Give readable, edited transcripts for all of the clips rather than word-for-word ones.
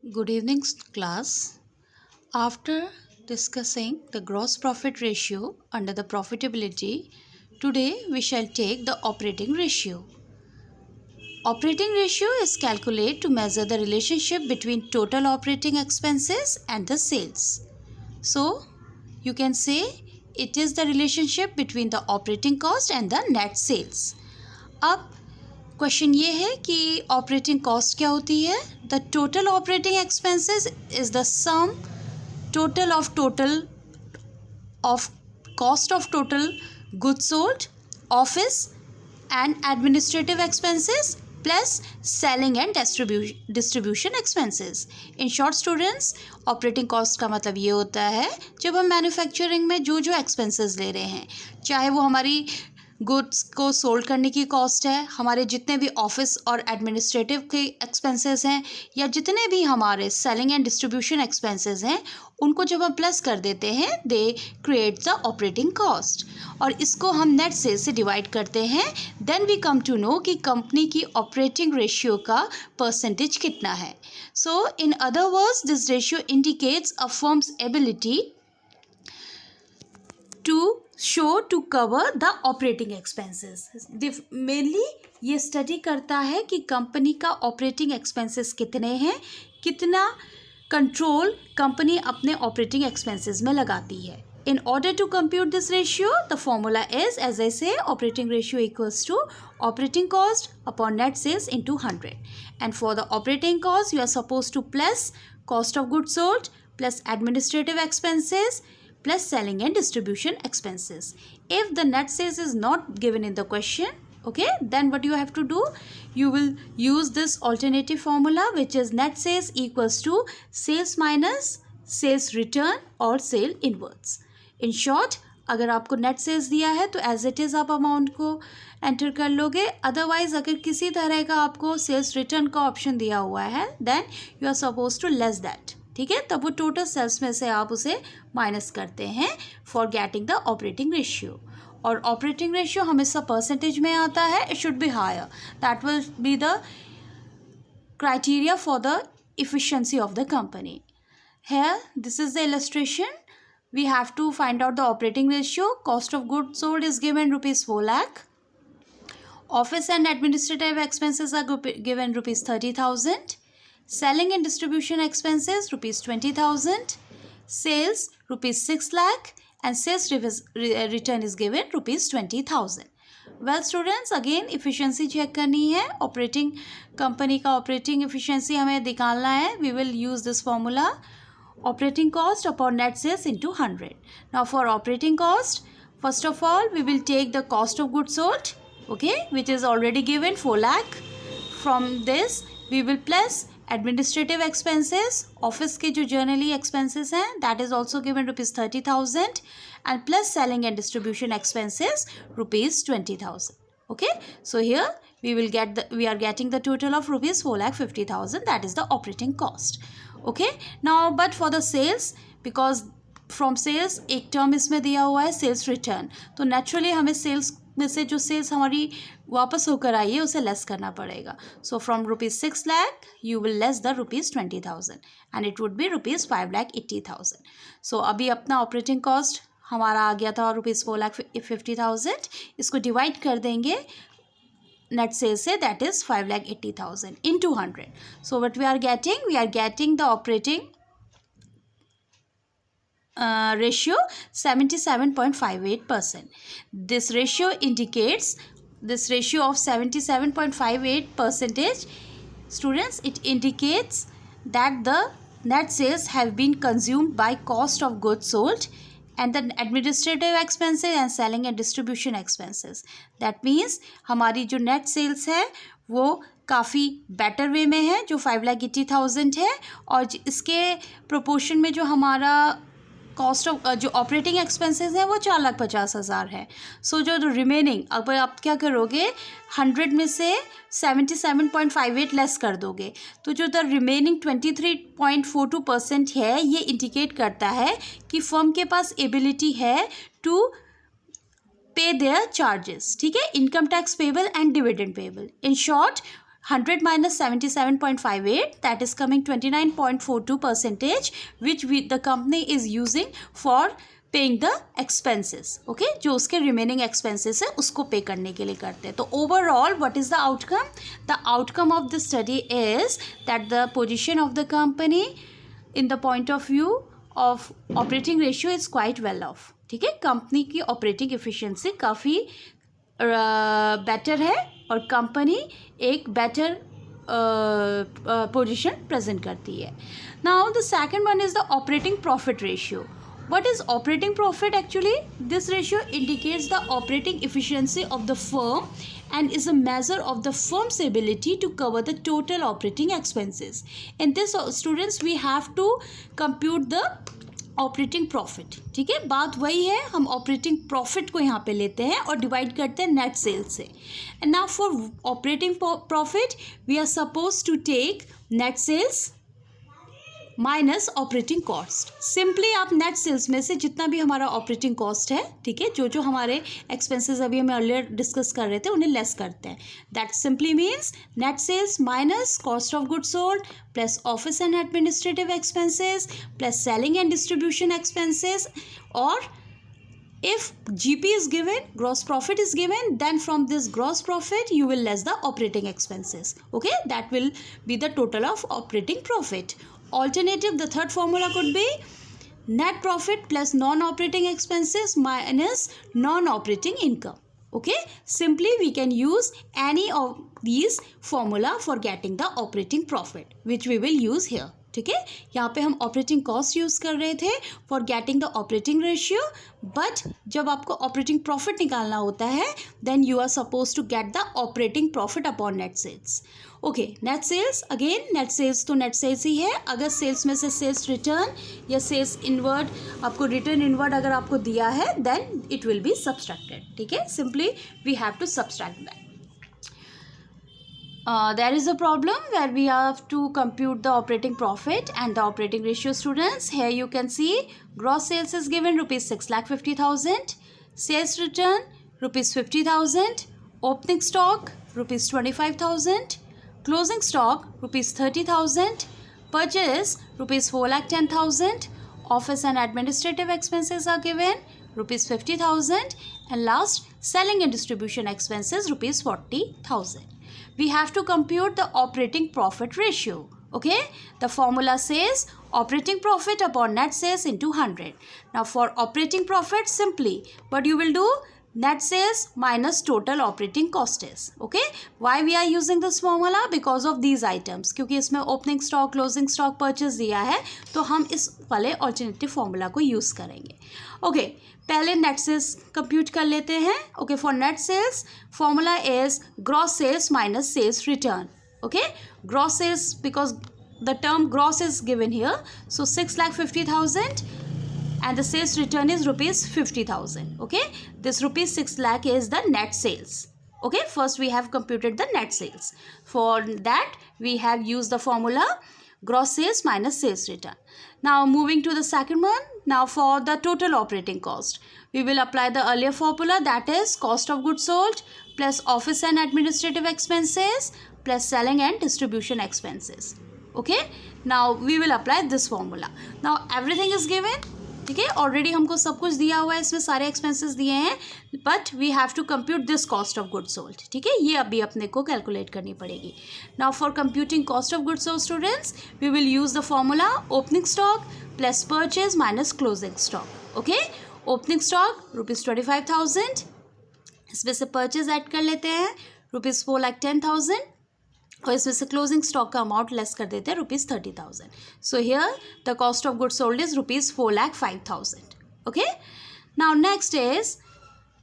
Good evening, class. After discussing the gross profit ratio under the profitability, today we shall take the operating ratio. Operating ratio is calculated to measure the relationship between total operating expenses and the sales. So, you can say it is the relationship between the operating cost and the net sales. अब question ये है कि operating cost क्या होती है. The total operating expenses is the sum total of cost of total goods sold, office and administrative expenses plus selling and distribution expenses. In short students, operating cost का मतलब ये होता है जब हम मैन्युफैक्चरिंग में जो जो एक्सपेंसेस ले रहे हैं, चाहे वो हमारी गुड्स को सोल्ड करने की कॉस्ट है, हमारे जितने भी ऑफिस और एडमिनिस्ट्रेटिव के एक्सपेंसेस हैं, या जितने भी हमारे सेलिंग एंड डिस्ट्रीब्यूशन एक्सपेंसेस हैं, उनको जब हम प्लस कर देते हैं they create the operating cost, और इसको हम नेट सेल्स से डिवाइड करते हैं. Then we come to know कि कंपनी की ऑपरेटिंग रेशियो का परसेंटेज कितना है. So in other words this ratio indicates a firm's ability to show to cover the operating expenses. Mainly ये स्टडी करता है कि कंपनी का ऑपरेटिंग एक्सपेंसेस कितने हैं, कितना कंट्रोल कंपनी अपने ऑपरेटिंग एक्सपेंसेस में लगाती है. In order to compute this ratio, the formula is, as I say, operating ratio equals to operating cost upon net sales into 100. And for the operating cost, you are supposed to plus cost of goods sold plus administrative expenses plus selling and distribution expenses. If the net sales is not given in the question, okay, then what you have to do, you will use this alternative formula, which is net sales equals to sales minus sales return or sale inwards. In short, अगर आपको net sales दिया है तो as it is आप amount को enter कर लोगे. Otherwise अगर किसी तरह का आपको सेल्स रिटर्न का ऑप्शन दिया हुआ है then you are suppose to less that. ठीक है, तब वो टोटल सेल्स में से आप उसे माइनस करते हैं for getting the operating ratio. और ऑपरेटिंग रेशियो हमेशा परसेंटेज में आता है. It should be higher. That will be the criteria for the efficiency of the company. Here, this is the illustration. We have to find out the operating ratio. Cost of goods sold is given rupees 4 lakh. Office and administrative expenses are given rupees 30,000. Selling and distribution expenses rupees 20,000. Sales rupees 6 lakh and sales return is given rupees 20,000. Well students, again efficiency check करनी है. Operating company का operating efficiency हमें निकालना है. We will use this formula, operating cost upon net sales into 100. Now for operating cost, first of all we will take the cost of goods sold, okay, which is already given 4 lakh. From this we will plus administrative expenses, office के जो generally expenses हैं, that is also given rupees 30,000, and plus selling and distribution expenses rupees 20,000. Okay, so here we are getting the total of rupees 4,50,000. That is the operating cost. Okay, now but for the sales, because from sales एक term इसमें दिया हुआ है sales return, तो naturally हमें sales में से जो सेल्स हमारी वापस होकर आई है उसे लेस करना पड़ेगा. So from rupees 6 lakh you will less the rupees 20,000 and it would be rupees 5,80,000. सो अभी अपना ऑपरेटिंग कॉस्ट हमारा आ गया था रुपीज़ 4,50,000. इसको डिवाइड कर देंगे net sales say, that is 5,80,000 into 100. So what we are getting the operating ratio 77.58%. This ratio indicates, this ratio of 77.58%, students, it indicates that the net sales have been consumed by cost of goods sold and the administrative expenses and selling and distribution expenses. That means हमारी जो net sales है वो काफ़ी better way में है, जो 5,80,000 है, और इसके प्रोपोर्शन में जो हमारा कॉस्ट ऑफ जो ऑपरेटिंग एक्सपेंसेस है वो 4,50,000 है. सो जो रिमेनिंग, अब आप क्या करोगे, 100 में से 77.58 लेस कर दोगे, तो जो द रिमेनिंग 23.42% है ये इंडिकेट करता है कि फर्म के पास एबिलिटी है टू पे देयर चार्जेस. ठीक है, income tax payable and dividend payable. In short, 100 minus 77.58, that is coming 29.42%, which the company is using for paying the expenses. Okay, जो उसके रिमेनिंग एक्सपेंसेस है उसको पे करने के लिए करते हैं. तो overall what is the outcome? The outcome of the study is that the position of the company in the point of view of operating ratio is quite well of. ठीक है, कंपनी की ऑपरेटिंग एफिशिएंसी काफ़ी better है और company एक better position present करती है. Now the second one is the operating profit ratio. What is operating profit actually? This ratio indicates the operating efficiency of the firm and is a measure of the firm's ability to cover the total operating expenses. In this, students, we have to compute the operating profit. ठीक है, बात वही है, हम operating profit को यहाँ पे लेते हैं और डिवाइड करते हैं नेट सेल्स से. And now for operating profit we are suppose to take net sales minus operating cost. Simply आप नेट सेल्स में से जितना भी हमारा ऑपरेटिंग कॉस्ट है, ठीक है, जो हमारे एक्सपेंसेस अभी हम अर्लियर डिस्कस कर रहे थे उन्हें लेस करते हैं. That simply means net sales minus cost of goods sold plus office and administrative expenses plus selling and distribution expenses. और if GP is given, gross profit is given, then from this gross profit you will less the operating expenses. Okay, that will be the total of operating profit. Alternative, the third formula could be net profit plus non-operating expenses minus non-operating income. Okay, simply we can use any of these formula for getting the operating profit, which we will use here. ठीक है, यहाँ पे हम operating cost use कर रहे थे for getting the operating ratio, but जब आपको ऑपरेटिंग प्रॉफिट निकालना होता है then you are suppose to get the operating profit upon net sales. Okay, net sales, again net sales तो नेट सेल्स ही है. अगर सेल्स में से सेल्स रिटर्न या सेल्स इनवर्ड, आपको रिटर्न इनवर्ड अगर आपको दिया है then it will be subtracted. ठीक है, simply we have to subtract that. There is a problem where we have to compute the operating profit and the operating ratio, students. Here you can see gross sales is given rupees 6,50,000, sales return rupees 50,000, opening stock rupees 25,000, closing stock rupees 30,000, purchase rupees 4,10,000, office and administrative expenses are given rupees 50,000, and last selling and distribution expenses rupees 40,000. We have to compute the operating profit ratio. Okay, the formula says operating profit upon net sales into 100. Now for operating profit, simply what you will do, net sales minus total operating cost is. Okay, why we are using this formula? Because of these items. क्योंकि इसमें opening stock, closing stock, purchase दिया है, तो हम इस वाले alternative formula को use करेंगे. Okay, पहले नेट सेल्स कंप्यूट कर लेते हैं. Okay, for net sales formula is gross sales minus sales return. Okay, gross sales because the term gross is given here, so 6,50,000 and the sales return is rupees 50,000. Okay, this rupees 6 lakh is the net sales. Okay, first we have computed the net sales. For that we have used the formula gross sales minus sales return. Now moving to the second one. Now for the total operating cost, we will apply the earlier formula, that is cost of goods sold plus office and administrative expenses plus selling and distribution expenses. Okay, now we will apply this formula. Now everything is given. ठीक है, already हमको सब कुछ दिया हुआ है, इसमें सारे एक्सपेंसेस दिए हैं, but we have to compute this cost of goods sold. ठीक है, ये अभी अपने को कैलकुलेट करनी पड़ेगी. Now for computing cost of goods sold, students, we will use the formula opening stock plus purchase minus closing stock. Okay, opening stock rupees 25,000, इसमें से परचेज ऐड कर लेते हैं रुपीज़ 4,10,000, और इसमें से क्लोजिंग स्टॉक का अमाउंट लेस कर देते हैं rupees 30,000. So here the cost of goods sold is rupees 4,05,000. Okay, now next is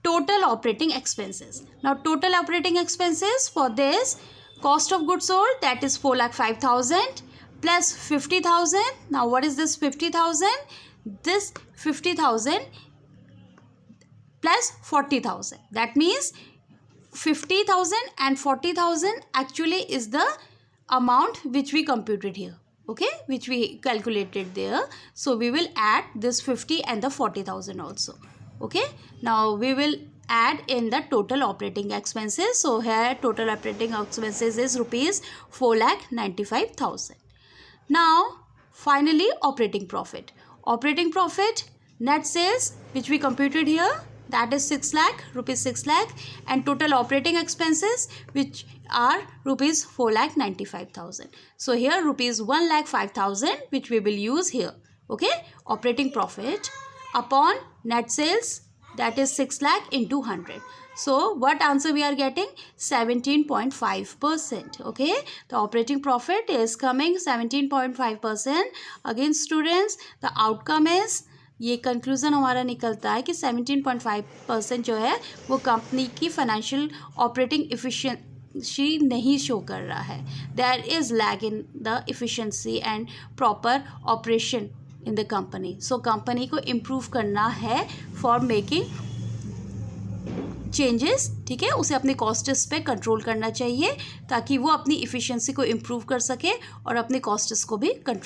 total operating expenses. Now total operating expenses for this cost of goods sold, that is 4,05,000 plus 50,000. Now what is this 50,000? This 50,000 plus 40,000. That means 50,000 and 40,000 actually is the amount which we computed here. Okay, which we calculated there. So we will add this 50 and the 40,000 also. Okay, now we will add in the total operating expenses. So here total operating expenses is rupees 4,95,000. Now finally operating profit. Operating profit, net sales which we computed here, that is 6 lakh, rupees 6 lakh, and total operating expenses which are rupees 4,95,000. So here rupees 1,05,000 which we will use here. Okay, operating profit upon net sales, that is 6 lakh into 100. So what answer we are getting? 17.5%. Okay, the operating profit is coming 17.5%. Again students, the outcome is, ये conclusion हमारा निकलता है कि 17.5% जो है वो company की financial operating efficiency नहीं शो कर रहा है. There is lag in the efficiency and proper operation in the company. So company को इम्प्रूव करना है फॉर मेकिंग चेंजेस. ठीक है, उसे अपने कॉस्ट्स पे कंट्रोल करना चाहिए ताकि वो अपनी इफ़िशिएंसी को इम्प्रूव कर सके और अपने कॉस्ट्स को भी कंट्रोल